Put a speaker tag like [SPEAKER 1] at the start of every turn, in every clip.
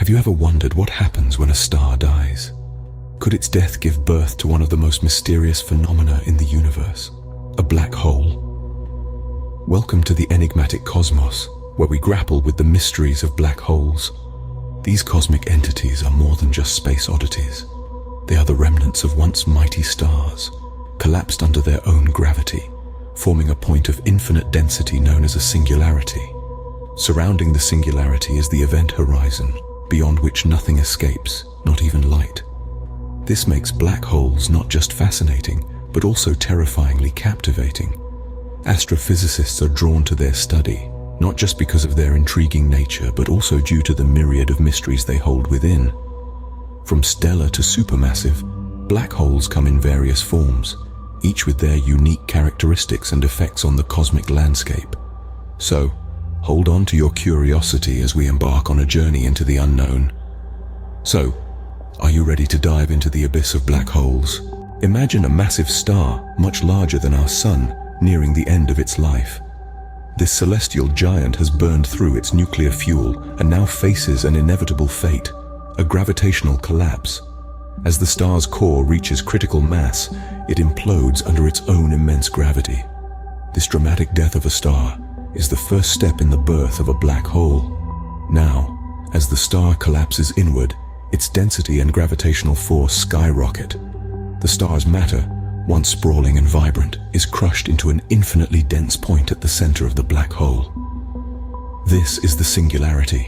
[SPEAKER 1] Have you ever wondered what happens when a star dies? Could its death give birth to one of the most mysterious phenomena in the universe, a black hole? Welcome to the enigmatic cosmos, where we grapple with the mysteries of black holes. These cosmic entities are more than just space oddities. They are the remnants of once mighty stars, collapsed under their own gravity, forming a point of infinite density known as a singularity. Surrounding the singularity is the event horizon, beyond which nothing escapes, not even light. This makes black holes not just fascinating, but also terrifyingly captivating. Astrophysicists are drawn to their study, not just because of their intriguing nature, but also due to the myriad of mysteries they hold within. From stellar to supermassive, black holes come in various forms, each with their unique characteristics and effects on the cosmic landscape. So, hold on to your curiosity as we embark on a journey into the unknown. So, are you ready to dive into the abyss of black holes? Imagine a massive star, much larger than our sun, nearing the end of its life. This celestial giant has burned through its nuclear fuel and now faces an inevitable fate, a gravitational collapse. As the star's core reaches critical mass, it implodes under its own immense gravity. This dramatic death of a star is the first step in the birth of a black hole. Now, as the star collapses inward, its density and gravitational force skyrocket. The star's matter, once sprawling and vibrant, is crushed into an infinitely dense point at the center of the black hole. This is the singularity,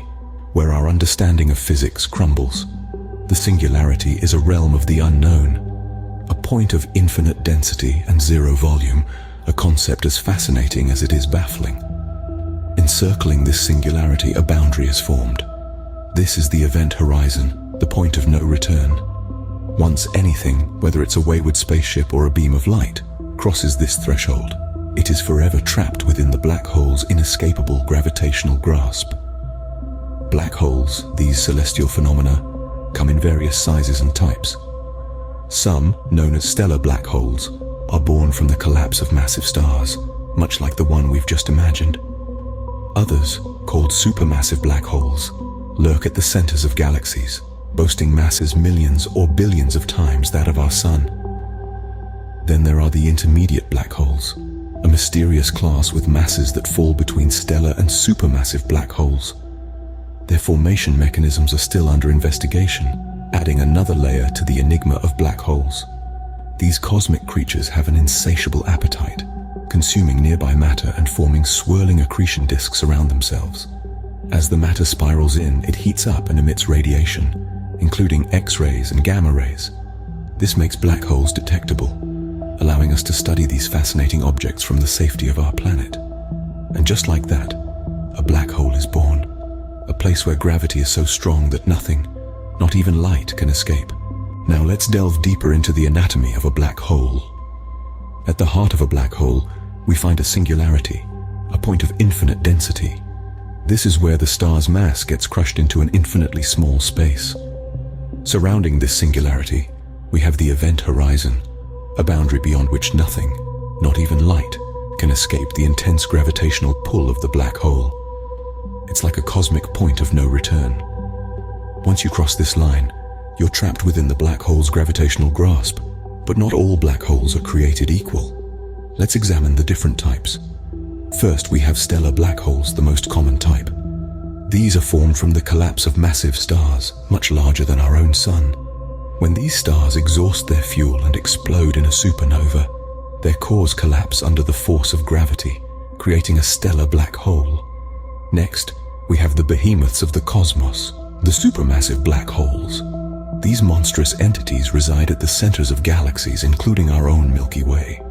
[SPEAKER 1] where our understanding of physics crumbles. The singularity is a realm of the unknown, a point of infinite density and zero volume, a concept as fascinating as it is baffling. Encircling this singularity, a boundary is formed. This is the event horizon, the point of no return. Once anything, whether it's a wayward spaceship or a beam of light, crosses this threshold, it is forever trapped within the black hole's inescapable gravitational grasp. Black holes, these celestial phenomena, come in various sizes and types. Some, known as stellar black holes, are born from the collapse of massive stars, much like the one we've just imagined. Others, called supermassive black holes, lurk at the centers of galaxies, boasting masses millions or billions of times that of our sun. Then there are the intermediate black holes, a mysterious class with masses that fall between stellar and supermassive black holes. Their formation mechanisms are still under investigation, adding another layer to the enigma of black holes. These cosmic creatures have an insatiable appetite, consuming nearby matter and forming swirling accretion disks around themselves. As the matter spirals in, it heats up and emits radiation, including X-rays and gamma rays. This makes black holes detectable, allowing us to study these fascinating objects from the safety of our planet. And just like that, a black hole is born, a place where gravity is so strong that nothing, not even light, can escape. Now let's delve deeper into the anatomy of a black hole. At the heart of a black hole, we find a singularity, a point of infinite density. This is where the star's mass gets crushed into an infinitely small space. Surrounding this singularity, we have the event horizon, a boundary beyond which nothing, not even light, can escape the intense gravitational pull of the black hole. It's like a cosmic point of no return. Once you cross this line, you're trapped within the black hole's gravitational grasp. But not all black holes are created equal. Let's examine the different types. First, we have stellar black holes, the most common type. These are formed from the collapse of massive stars, much larger than our own sun. When these stars exhaust their fuel and explode in a supernova, their cores collapse under the force of gravity, creating a stellar black hole. Next, we have the behemoths of the cosmos, the supermassive black holes. These monstrous entities reside at the centers of galaxies, including our own Milky Way.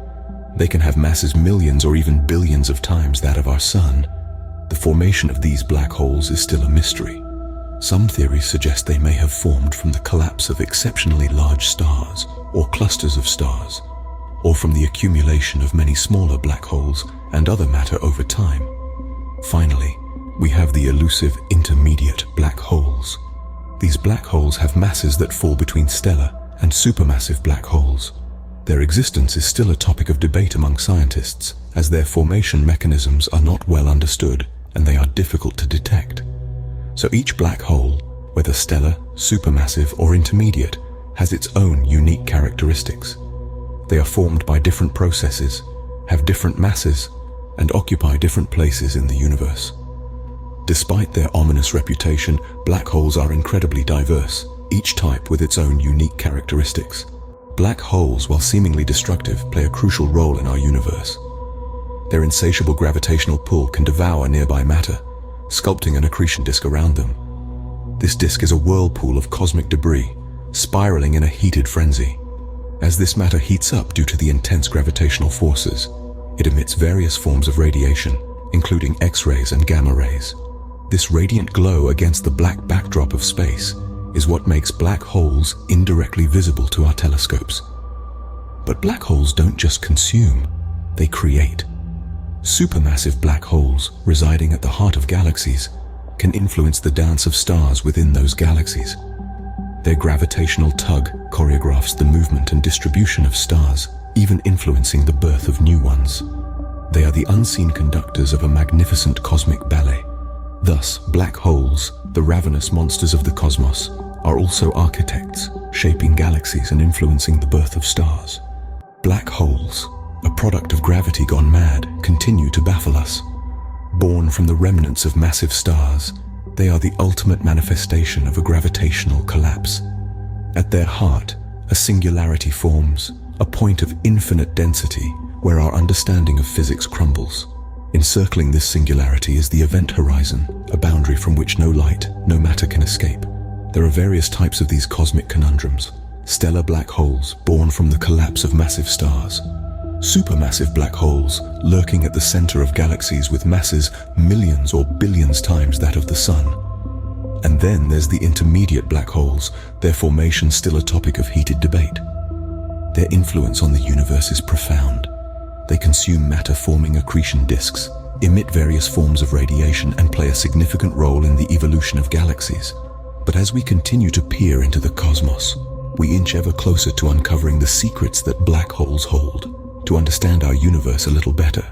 [SPEAKER 1] They can have masses millions or even billions of times that of our sun. The formation of these black holes is still a mystery. Some theories suggest they may have formed from the collapse of exceptionally large stars or clusters of stars, or from the accumulation of many smaller black holes and other matter over time. Finally, we have the elusive intermediate black holes. These black holes have masses that fall between stellar and supermassive black holes. Their existence is still a topic of debate among scientists, as their formation mechanisms are not well understood and they are difficult to detect. So each black hole, whether stellar, supermassive, or intermediate, has its own unique characteristics. They are formed by different processes, have different masses, and occupy different places in the universe. Despite their ominous reputation, black holes are incredibly diverse, each type with its own unique characteristics. Black holes, while seemingly destructive, play a crucial role in our universe. Their insatiable gravitational pull can devour nearby matter, sculpting an accretion disk around them. This disk is a whirlpool of cosmic debris, spiraling in a heated frenzy. As this matter heats up due to the intense gravitational forces, it emits various forms of radiation, including X-rays and gamma rays. This radiant glow against the black backdrop of space is what makes black holes indirectly visible to our telescopes. But black holes don't just consume, they create. Supermassive black holes, residing at the heart of galaxies, can influence the dance of stars within those galaxies. Their gravitational tug choreographs the movement and distribution of stars, even influencing the birth of new ones. They are the unseen conductors of a magnificent cosmic ballet. Thus, black holes, the ravenous monsters of the cosmos, are also architects, shaping galaxies and influencing the birth of stars. Black holes, a product of gravity gone mad, continue to baffle us. Born from the remnants of massive stars, they are the ultimate manifestation of a gravitational collapse. At their heart, a singularity forms, a point of infinite density where our understanding of physics crumbles. Encircling this singularity is the event horizon, a boundary from which no light, no matter can escape. There are various types of these cosmic conundrums. Stellar black holes, born from the collapse of massive stars. Supermassive black holes, lurking at the center of galaxies with masses millions or billions times that of the Sun. And then there's the intermediate black holes, their formation still a topic of heated debate. Their influence on the universe is profound. They consume matter, forming accretion disks, emit various forms of radiation, and play a significant role in the evolution of galaxies. But as we continue to peer into the cosmos, we inch ever closer to uncovering the secrets that black holes hold. To understand our universe a little better,